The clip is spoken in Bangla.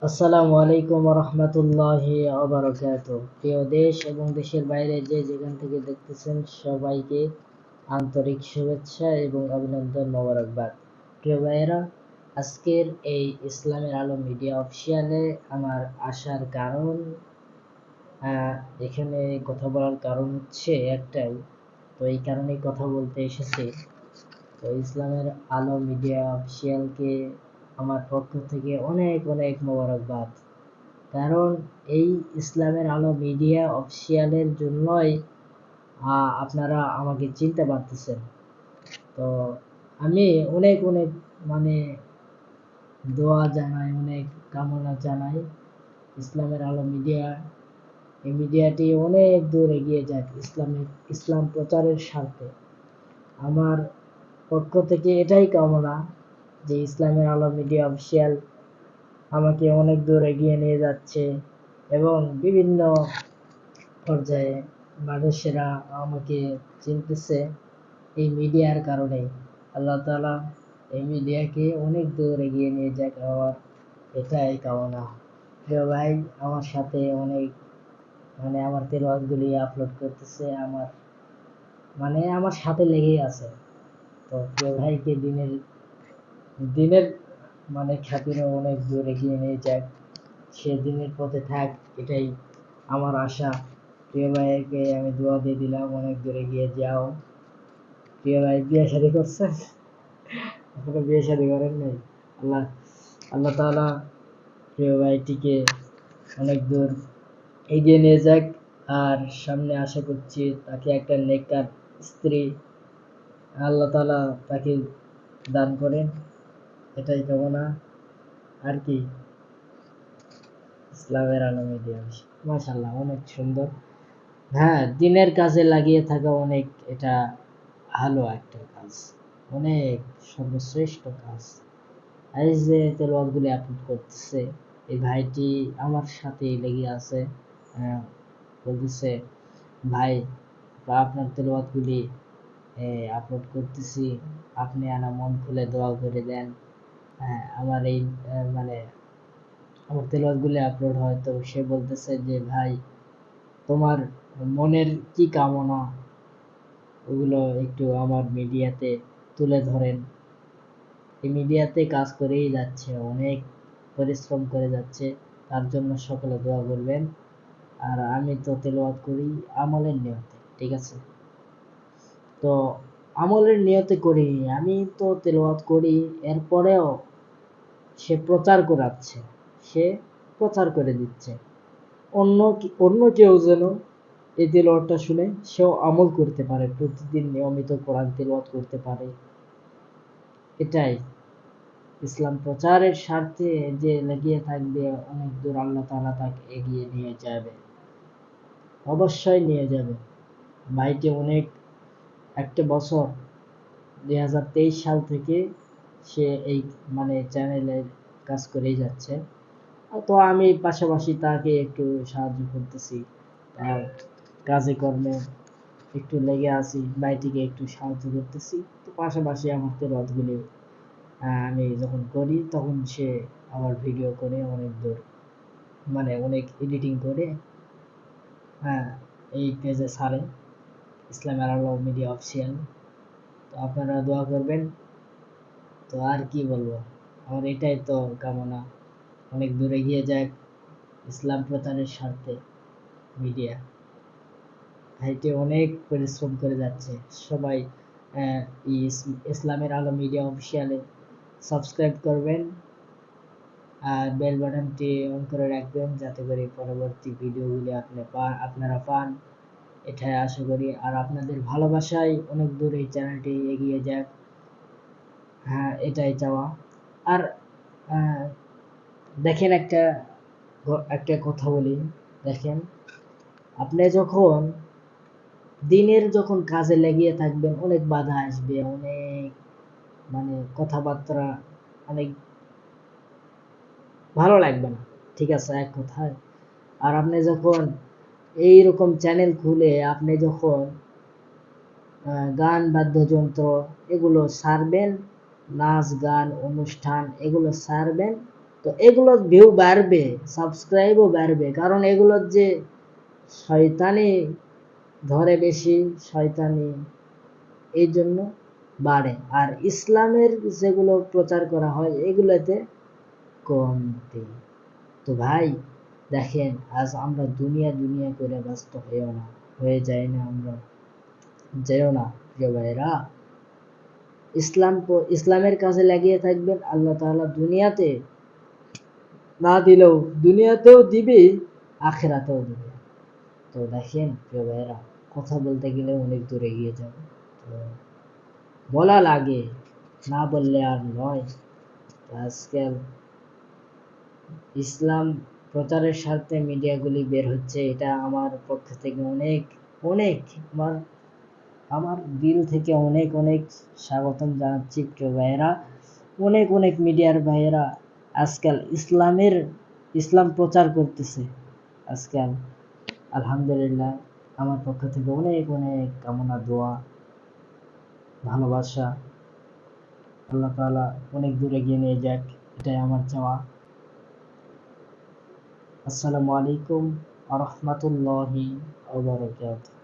আসসালামু আলাইকুম রহমতুল্লাহি ওয়াবারাকাতুহু। প্রিয় দেশ এবং দেশের বাইরে যে যেখান থেকে দেখতেছেন সবাইকে আন্তরিক শুভেচ্ছা এবং অভিনন্দন, মোবারকবাদ। প্রিয় ভাইয়েরা, আজকের এই ইসলামের আলো মিডিয়া অফিসিয়ালে আমার আসার কারণ, এখানে কথা বলার কারণ হচ্ছে একটাই। তো এই কারণেই কথা বলতে এসেছি। তো ইসলামের আলো মিডিয়া অফিসিয়ালকে আমার পক্ষ থেকে অনেক অনেক মোবারকবাদ। কারণ এই ইসলামের আলো মিডিয়া অফিসিয়ালের জন্যই আপনারা আমাকে চিনতে পারতেছেন। তো আমি অনেক অনেক মানে দোয়া জানাই, অনেক কামনা জানাই ইসলামের আলো মিডিয়া, এই মিডিয়াটি অনেক দূর এগিয়ে যাক ইসলাম প্রচারের স্বার্থে। আমার পক্ষ থেকে এটাই কামনা যে ইসলামের আলো মিডিয়া অফিসিয়াল আমাকে অনেক দূর এগিয়ে নিয়ে যাচ্ছে এবং বিভিন্ন পর্যায়ে মানুষেরা আমাকে চিনতেছে এই মিডিয়ার কারণে। আল্লাহ তাআলা এই মিডিয়াকে অনেক দূর এগিয়ে নিয়ে যাক, আমার এটাই কামনা। প্রিয় ভাই আমার সাথে অনেক আমার তেলাওয়াতগুলি আপলোড করতেছে, আমার সাথে লেগেই আছে। তো প্রিয় ভাইকে দিনের দিনের খাতিরে অনেক দূর এগিয়ে নিয়ে যাক, সে দিনের পথে থাক, এটাই আমার আশা। প্রিয় ভাইকে আমি দোয়া দিয়ে দিলাম, অনেক দূরে গিয়ে যাও। প্রিয় ভাই বিয়ে শাদী করছেন? এখনো বিয়ে শাদী করেন নাই? আল্লাহ আল্লাহ তাআলা প্রিয় ভাইটিকে অনেক দূর এগিয়ে নিয়ে যাক। আর সামনে আশা করছি তাকে একটা নেককার স্ত্রী আল্লাহ তাআলা তাকে দান করেন, এটাই কামনা। আর কি, ইসলামের আলো মিডিয়া মাশাআল্লাহ অনেক সুন্দর। হ্যাঁ, দিনের কাজে লাগিয়ে থাকা অনেক, এটা ভালো একটা কাজ, অনেক সর্বশ্রেষ্ঠ কাজ। এই যে তেলাওয়াতগুলি আপলোড করতেছে, এই ভাইটি আমার সাথে লেগে আছে, বলতেছে ভাই আপনার তেলাওয়াতগুলি আপলোড করতেছি, আপনি আনা মন খুলে দোয়া করে দেন। আমার এই আমার তেলাওয়াতগুলি আপলোড হয়, তো সে বলতেছে যে ভাই তোমার মনের কি কামনা ওগুলো একটু আমার মিডিয়াতে তুলে ধরেন। এই মিডিয়াতে কাজ করেই যাচ্ছে, অনেক পরিশ্রম করে যাচ্ছে, তার জন্য সকলে দোয়া করবেন। আর আমি তো তেলাওয়াত করি আমলের নিয়তে, ঠিক আছে? তো আমলের নিয়তে করি, আমি তো তেলাওয়াত করি, এরপরেও সে প্রচার করাচ্ছে, সে প্রচার করে দিচ্ছে অন্য কেউ যেন এই তেলাওয়াতটা শুনে সেও আমল করতে পারে, প্রতিদিন নিয়মিত কোরআন তেলাওয়াত করতে পারে। এটাই ইসলাম প্রচারের স্বার্থে যে লাগিয়ে থাকবে, অনেক দূর আল্লাহ তাআলা তাকে এগিয়ে নিয়ে যাবে, অবশ্যই নিয়ে যাবে। ভাইটি অনেক একটা বছর 2023 সাল থেকে সে এই চ্যানেলের কাজ করেই যাচ্ছে। তো আমি পাশাপাশি তাকে একটু সাহায্য করতেছি, তার কাজে কর্মে একটু লেগে আছি, ভাইটিকে একটু সাহায্য করতেছি। তো পাশাপাশি আমার তেলাওয়াতগুলি আমি যখন করি তখন সে আমার ভিডিও করে অনেক দূর অনেক এডিটিং করে এই পেজে ছাড়ে, ইসলামের আলো মিডিয়া অফিসিয়াল। তো আপনারা দোয়া করবেন। তো আর কি বলবো, আমার এটাই তো কামনা, অনেক দূর এগিয়ে যাক ইসলাম প্রচারের স্বার্থে মিডিয়া। ভাইটি অনেক পরিশ্রম করে যাচ্ছে। সবাই ইসলামের আলো মিডিয়া অফিসিয়ালে সাবস্ক্রাইব করবেন আর বেল বাটনটি অন করে রাখবেন, যাতে করে পরবর্তী ভিডিওগুলি আপনারা পান, এটাই আশা করি। আর আপনাদের ভালোবাসায় অনেক দূর এই চ্যানেলটি এগিয়ে যাক, হ্যাঁ এটাই চাওয়া। আর দেখেন একটা কথা বলি, দেখেন আপনি যখন কাজে লেগে থাকবেন, অনেক বাধা আসবে, অনেক কথাবার্তা অনেক ভালো লাগবে না, ঠিক আছে এক কথায়। আর আপনি যখন এইরকম চ্যানেল খুলে আপনি যখন গান বাদ্যযন্ত্র এগুলো ছাড়বেন, নাচ গান অনুষ্ঠান এগুলো ছাড়বেন, তো এগুলোর ভিউ বাড়বে, সাবস্ক্রাইবও বাড়বে, কারণ এগুলোর যে শয়তানি ধরে বেশি, শয়তানি এই জন্য বাড়ে। আর ইসলামের যেগুলো প্রচার করা হয় এগুলোতে কমতি। তো ভাই দেখেন, আজ আমরা দুনিয়া দুনিয়া করে ব্যস্ত হয়ে যাই না আমরা, যেও না প্রিয় ভাইরা। ইসলামের কাছে লাগিয়ে থাকবেন, আল্লাহ তাআলা দুনিয়াতে না দিলেও দুনিয়াতেও দিবে, আখিরাতেও দিবে। তো দেখেন প্রিয় ভাইরা, কথা বলতে গেলে অনেক দূর এগিয়ে যাবে, তো বলা লাগে, না বললে আর নয়। আজকাল ইসলাম প্রচারের স্বার্থে মিডিয়াগুলি বের হচ্ছে, এটা আমার পক্ষ থেকে অনেক অনেক আমার দিল থেকে অনেক অনেক স্বাগতম জানাচ্ছি প্রিয় ভাইয়েরা। অনেক অনেক মিডিয়ার ভাইয়েরা আজকাল ইসলাম প্রচার করতেছে আজকাল। আলহামদুলিল্লাহ, আমার পক্ষ থেকে অনেক অনেক কামনা, দোয়া, ভালোবাসা। আল্লাহ তাআলা অনেক দূরে এগিয়ে নিয়ে যাক, এটাই আমার চাওয়া। আসসালামু আলাইকুম ওয়া রাহমাতুল্লাহি ওয়া বারাকাতুহু।